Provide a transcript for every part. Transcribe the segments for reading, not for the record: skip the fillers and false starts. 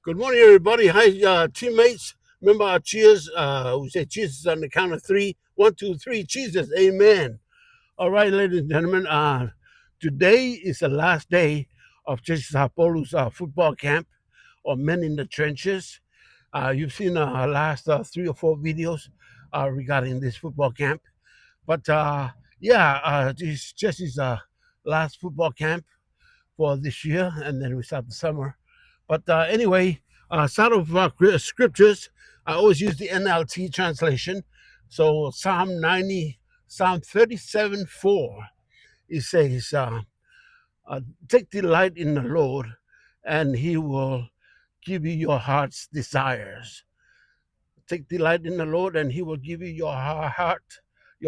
Good morning, everybody. Hi, teammates. Remember our cheers? We say cheers on the count of three. One, two, three. Cheers. Amen. All right, ladies and gentlemen. Today is the last day of Sapolu's football camp, or Men in the Trenches. You've seen our last 3 or 4 videos regarding this football camp. But this is Jesse's last football camp for this year, and then we start the summer. But anyway, sort of scriptures, I always use the NLT translation. So Psalm 37:4, it says, take delight in the Lord, and he will give you your heart's desires. Take delight in the Lord, and he will give you your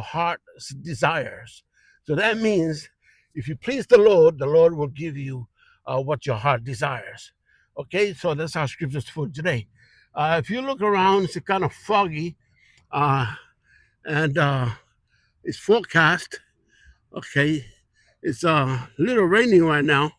heart's desires. So that means if you please the Lord will give you what your heart desires. Okay, so that's our scriptures for today. If you look around, it's kind of foggy, uh, and it's forecast. Okay, it's a little raining right now.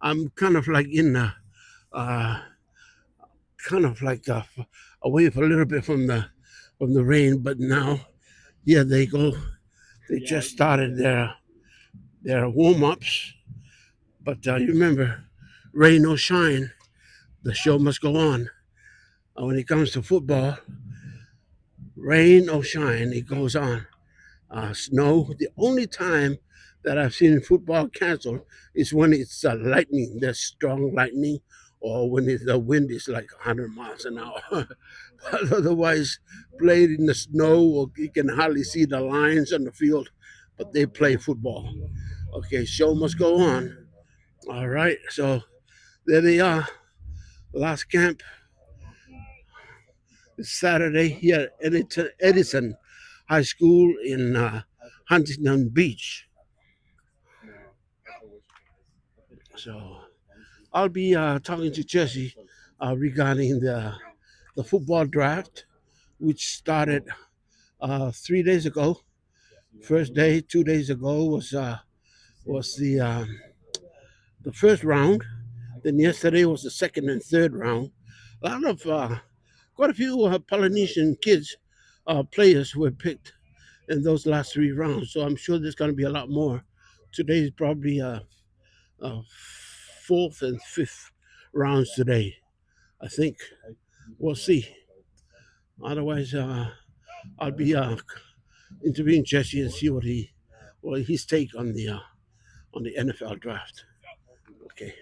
I'm kind of like in the uh, kind of like away for a little bit from the rain, but now here they go. They just started their warm ups, but you remember, rain or shine, the show must go on. When it comes to football, rain or shine, it goes on. Snow. The only time that I've seen football canceled is when it's lightning. There's strong lightning, or when the wind is like 100 miles an hour. But otherwise, played in the snow, or you can hardly see the lines on the field. But they play football. Okay, show must go on. All right, so there they are. Last camp is Saturday here at Edison High School in Huntington Beach. So I'll be talking to Jesse regarding the football draft, which started 3 days ago. First day, 2 days ago was the first round. Then yesterday was the second and third round. A lot of quite a few Polynesian kids players were picked in those last 3 rounds. So I'm sure there's going to be a lot more. Today is probably fourth and fifth rounds today. I think we'll see. Otherwise, I'll be interviewing Jesse and see what his take on the NFL draft. Okay.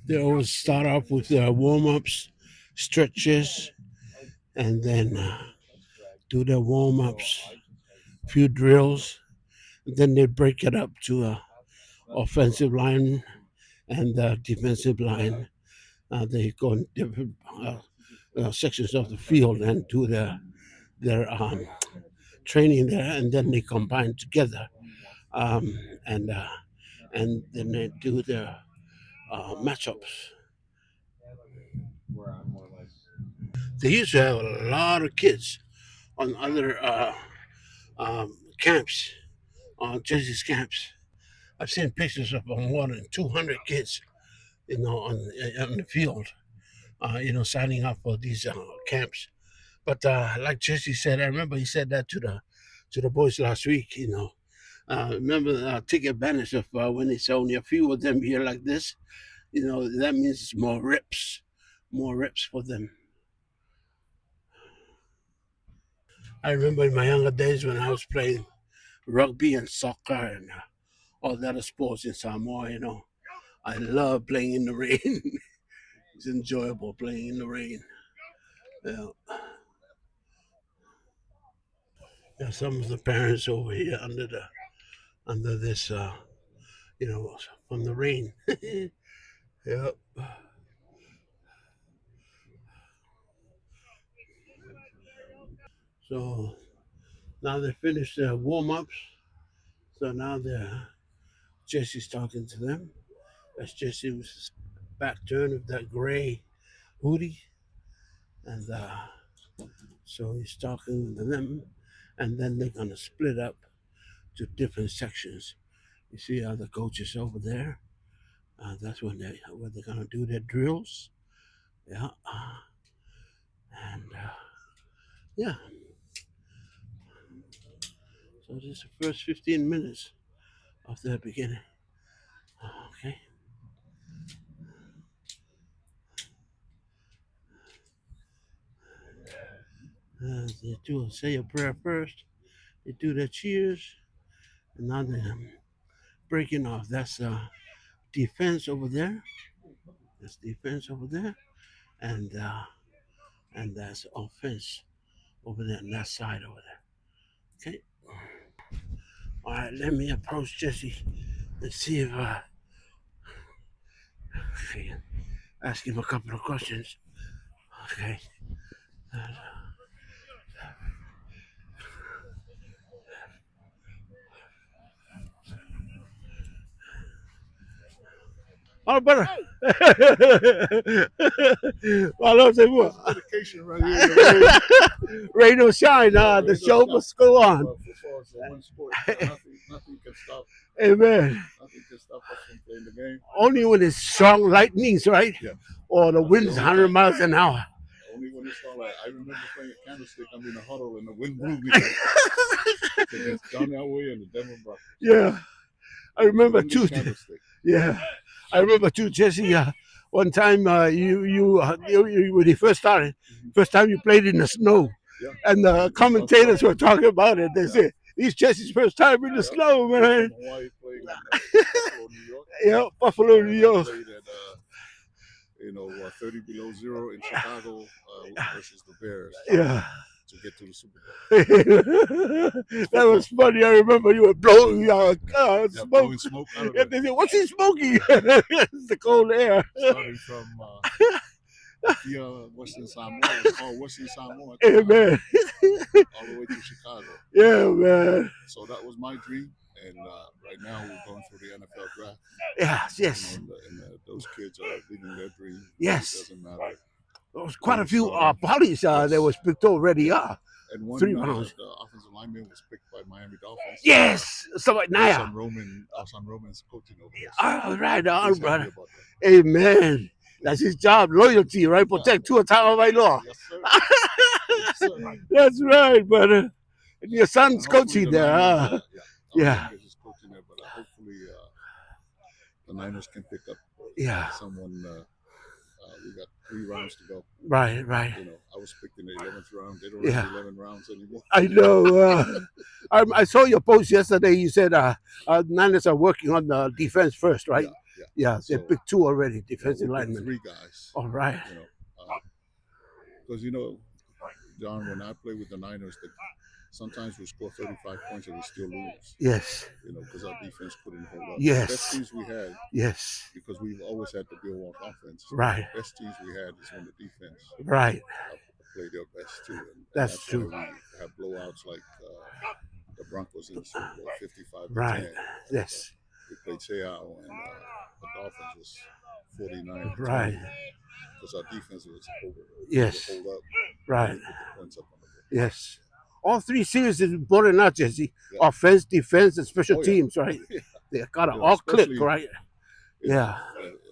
They always start off with warm ups, stretches, and then do their warm ups, few drills. Then they break it up to offensive line and defensive line. They go in different sections of the field and do their training there, and then they combine together, um, and uh, and then they do their matchups. They used to have a lot of kids on other camps, on Jesse's camps. I've seen pictures of more than 200 kids, on the field, signing up for these camps. But like Jesse said, I remember he said that to the boys last week. Remember, take advantage of when it's only a few of them here like this. That means it's more reps for them. I remember in my younger days when I was playing rugby and soccer and all the other sports in Samoa. I love playing in the rain. It's enjoyable playing in the rain. Yeah. Yeah, some of the parents over here under this, from the rain. Yeah. So now they finished their warm ups. So now Jesse's talking to them. That's Jesse with his back turn of that gray hoodie, and so he's talking to them, and then they're gonna split up to different sections. You see how the coaches over there? That's where they're gonna do their drills, Yeah. And yeah. So this is the first 15 minutes of the beginning. Okay. They do say a prayer first. They do their cheers, and now they're breaking off. That's defense over there. That's defense over there, and that's offense over there on that side over there. Okay. All right. Let me approach Jesse and see if I can ask him a couple of questions. Okay. Oh, brother. Hello, say what? Dedication right here. Rain or shine, the Rain or show shine. must go on. Football is the one sport. Nothing can stop. Amen. Nothing can stop us from playing the game. Only when it's strong lightnings, right? Yeah. Or the That's wind's the only 100 time. miles an hour. Only when it's all like I remember playing at Candlestick. I'm in a huddle and the wind blew me against Johnny Elway and the Denver Broncos. Yeah. I remember Only too. Candlestick. Yeah. I remember too, Jesse. One time you when you first started, first time you played in the snow, Yeah. and the commentators were talking about it. They said, "It's Jesse's first time in the snow, man." From Hawaii playing in Buffalo, New York. Yeah, Buffalo, New York. I played at 30 below zero in Chicago versus the Bears. Yeah. To get to the Super Bowl. That was funny. I remember you were blowing smoke. Blowing smoke out of And they said, "What's he smoking?" It's the cold air. Starting from Western Samoa, it's called Western Samoa. Amen. All the way to Chicago. Yeah, man. So that was my dream. And right now we're going through the NFL draft. Yes. And those kids are living their dream. Yes. It doesn't matter. There was quite a few bodies that was picked already. And one 3 rounds. The offensive lineman was picked by Miami Dolphins. Yes. Somebody Naya. Hassan Roman's coaching over there. All right, brother. Amen. That's his job, loyalty, right? Protect Tua Tagovailoa. Yes, sir. Yes, sir. That's right, brother. And your son's coaching there. Yeah. Is coaching there, but hopefully the Niners can pick up someone. We got 3 rounds to go. Right. You know, I was picked in the 11th round. They don't have 11 rounds anymore. I know. I saw your post yesterday. You said Niners are working on the defense first, right? Yeah. They picked 2 already, defensive linemen. 3 guys. All right. You know, because John, when I play with the Niners, sometimes we score 35 points and we still lose. Yes. You know, because our defense couldn't hold up. Yes. The best teams we had. Yes. Because we've always had the Bill Walsh offense. Right. The best teams we had is when the defense. Right. Play their best too. And that's true. We have blowouts like the Broncos in the Super Bowl, 55-10. Right. Yes. We played Seattle and the Dolphins was 49. Right. Because our defense was hold up. Right. Put the points up on the board. Yes. All 3 series is important, not Jesse. Yeah. Offense, defense, and special teams, right? They got to all click, right? Yeah.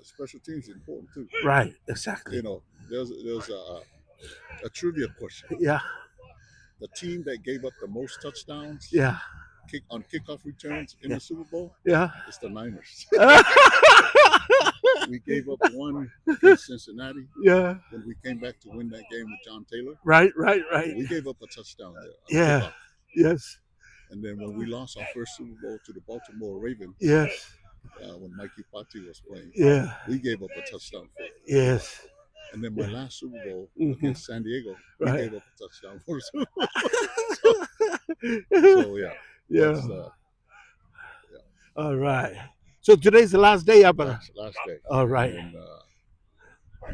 Special teams is important too. Right. Exactly. You know, there's a trivia question. Yeah. The team that gave up the most touchdowns. Yeah. On kickoff returns in the Super Bowl. Yeah. It's the Niners. We gave up 1 against Cincinnati. Yeah. When we came back to win that game with John Taylor. Right. We gave up a touchdown there. Yeah. Yes. And then when we lost our first Super Bowl to the Baltimore Ravens. Yes. When Mikey Patti was playing. Yeah. We gave up a touchdown for it. Yes. And then my last Super Bowl against San Diego, we gave up a touchdown for the Super Bowl. So yeah. Yeah. All right. So today's the last day, last day. All right. And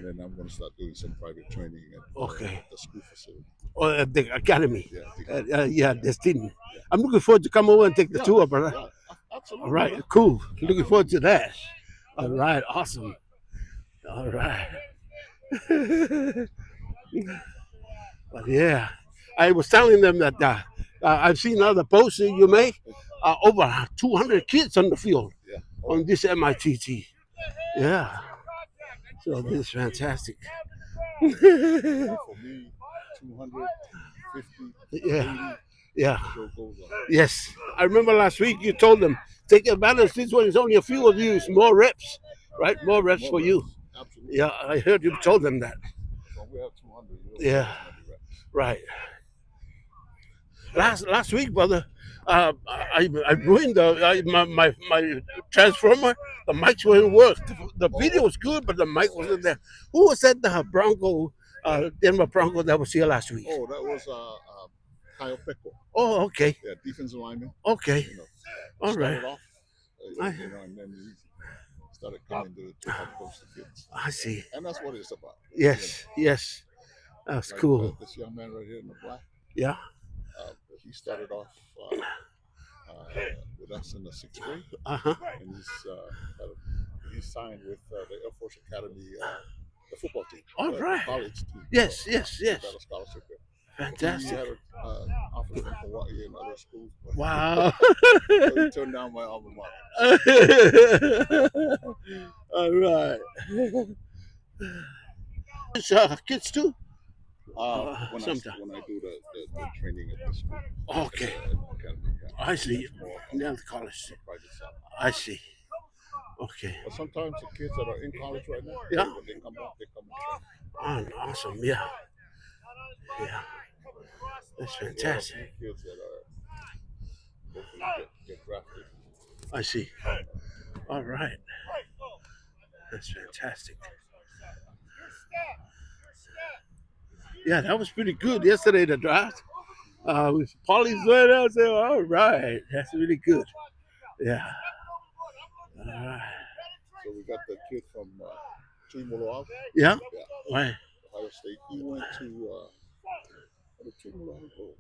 then I'm going to start doing some private training at the school facility. Or at the academy. Yeah. Destiny. Yeah. I'm looking forward to come over and take the tour, brother. Yeah, absolutely. All right. Cool. Looking forward to that. All right. Awesome. All right. But yeah, I was telling them that I've seen other posts you make. Over 200 kids on the field on this MITT. Yeah. So this is fantastic. For me, 250, Yeah. 80, Yeah. show goes on. Yes. I remember last week you told them, take advantage. This one is only a few of you. It's more reps, right? More reps More for you. reps. Absolutely. Yeah, I heard you told them that. So we have 200. You don't Yeah. have as many reps. Right. Last week, brother, I ruined my transformer. The mics wouldn't work. The video was good, but the mic wasn't there. Who was that? The Bronco, Denver Bronco that was here last week. Oh, that was Kyle Pecco. Oh, okay, Yeah, defensive lineman. okay, You know, all right. started off, I, and then he started coming to help coach the kids. I see. And that's what it's about. Yes, yes, that's Like cool. this young man right here in the black. Yeah. He started off with us in the 6th grade, Uh-huh. and he's signed with the Air Force Academy, the football team, All the right. college team. Yes, So, yes, he yes. got a scholarship there. He Fantastic. had offers from Hawaii and other schools, but Wow. so he turned down my alma mater. All right. Kids too? Sometime. When I do the training at the school, Okay. at the academy, yeah. I see. It's more Yeah, on the college. the private side. I see. Okay. But sometimes the kids that are in college right now, Yeah. when they come back, they come and train. Awesome. Yeah. Yeah. That's We have a fantastic. few kids that are hopefully get drafted. I see. All right. That's fantastic. Yeah, that was pretty good yesterday, the draft. With Polly's right out, I said, all right. That's really good. Yeah. All right. So we got the kid from Chimoloa, Yeah? yeah, Right. Ohio State. He went to what did Chimoloa go?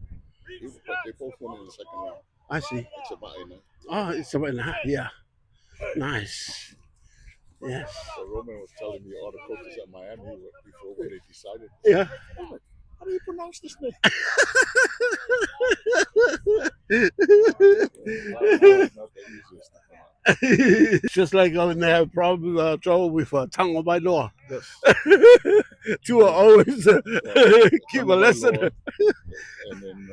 They both went in the second round. I see. It's about in Oh, it's about nine. Yeah. Nice. Yes. So Roman was telling me all the coaches at Miami before when they decided. Yeah. How do you pronounce this name? Not the easiest to pronounce. Just like when they have problems, trouble with tongue by law. Yes. Two are always keep a Tongue by lesson. law. And then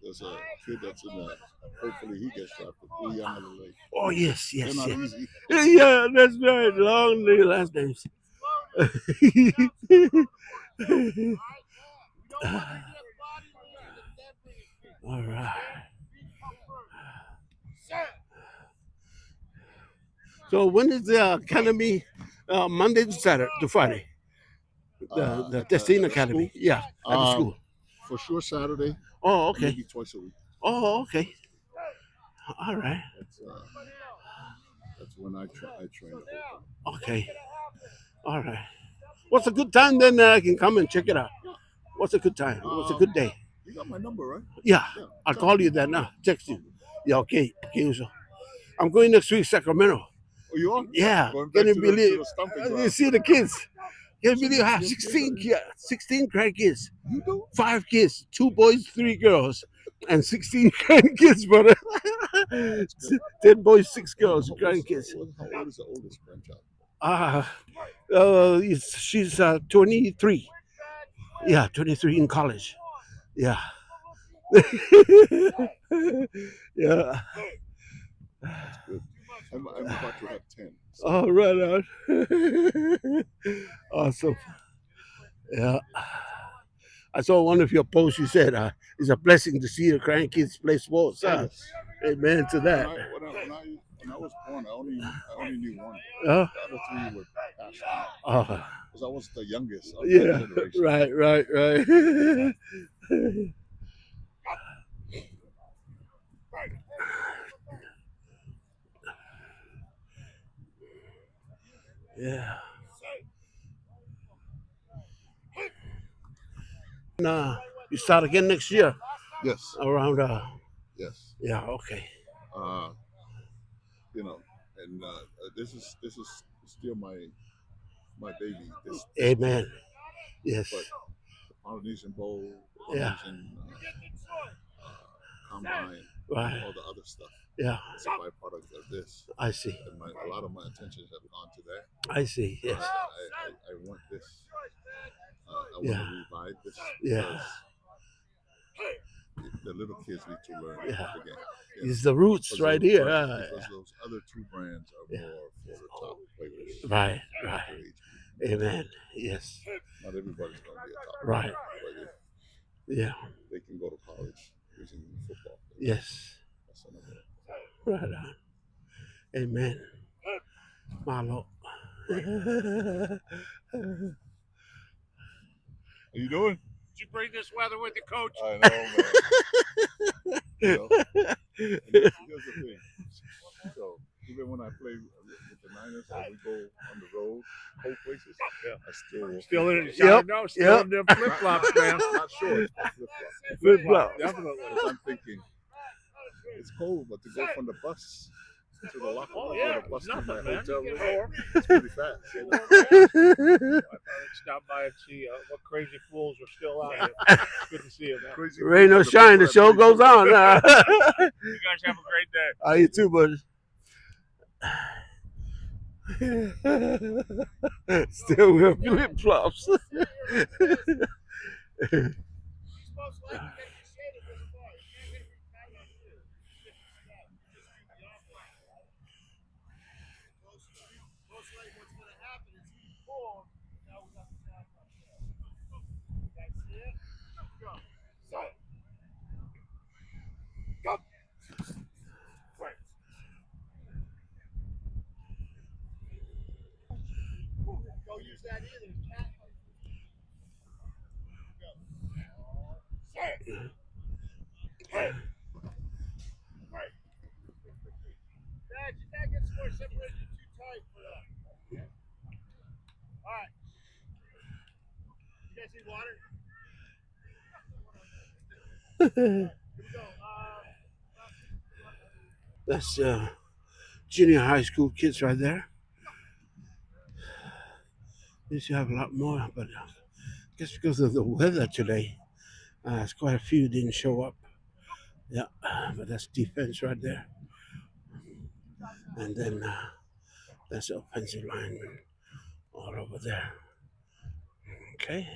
there's a kid that's in the. Hopefully he gets drafted. Uyanga. Oh yes, They're yes, not yes. easy. Yeah, that's right. Long last names. All right. So when is the academy? Monday to Saturday to Friday. The Testing the Academy. school? Yeah, at the school. For sure Saturday. Oh, okay. Maybe twice a week. Oh, okay. All right. That's when I train. Okay. All right. What's a good time then? I can come and check it out. What's a good time? What's a good day? You got my number, right? Yeah, Yeah. I'll call you then. Text you. Yeah, okay. Okay, so I'm going next week Sacramento. Oh, you are? Yeah. Going Can back you to believe? the stomping You ground. see the kids? Can you So believe I have your 16 kids 16 grandkids? You do? 5 kids, 2 boys, 3 girls, and 16 grandkids, brother. 10 boys, 6 girls, grandkids. How old is the oldest grandchild? She's 23. Yeah, 23 in college. Yeah. Yeah. That's good. I'm about to have 10. So. Oh, right on. Awesome. Yeah. I saw one of your posts. You said it's a blessing to see the grandkids play sports. Yes. Amen to that. When I was born, I only knew one. Uh, The other 3 were passed on. Because I was the youngest of yeah. that generation. Right. Yeah. You start again next year Yes. around. Yes. Yeah. Okay. You know, and this is still my baby. This Amen. Yes. But Polynesian Bowl, Yeah. Polynesian Combine, Right. all the other stuff. Yeah. It's a byproduct of this. I see. And a lot of my attentions have gone to that. I see. Yes. I want this want to revive this because the little kids need to learn the game. It's the roots Because right those, here. because those other two brands are more for the top players. Right. Their age group. Amen. Yes. Not everybody's going to be a top Right. player, but if they can go to college using football. Yes. That's another. Right on. Amen. Malo. How you doing? Did you bring this weather with you, Coach? I know, man. Here's the thing. So even when I play with the Niners, and we go on the road, cold places, I still in the flip flops, man. Not shorts, but flip-flops. Flip-flop. Definitely. Because I'm thinking it's cold, but to go from the bus to the locker room or the bus to my hotel room, it's pretty fast. I thought I'd stop by and see what crazy fools are still out there. Good to see you, man. Rain or shine, the show goes on. You guys have a great day. You too, buddy. Still wear flip flops. Don't use that either. Dad, you gotta get some more separation. Too tight for that. All right. You guys need water? Here we go. That's junior high school kids right there. Used to have a lot more, but I guess because of the weather today, it's quite a few didn't show up. Yeah, but that's defense right there. And then that's offensive lineman all over there. Okay.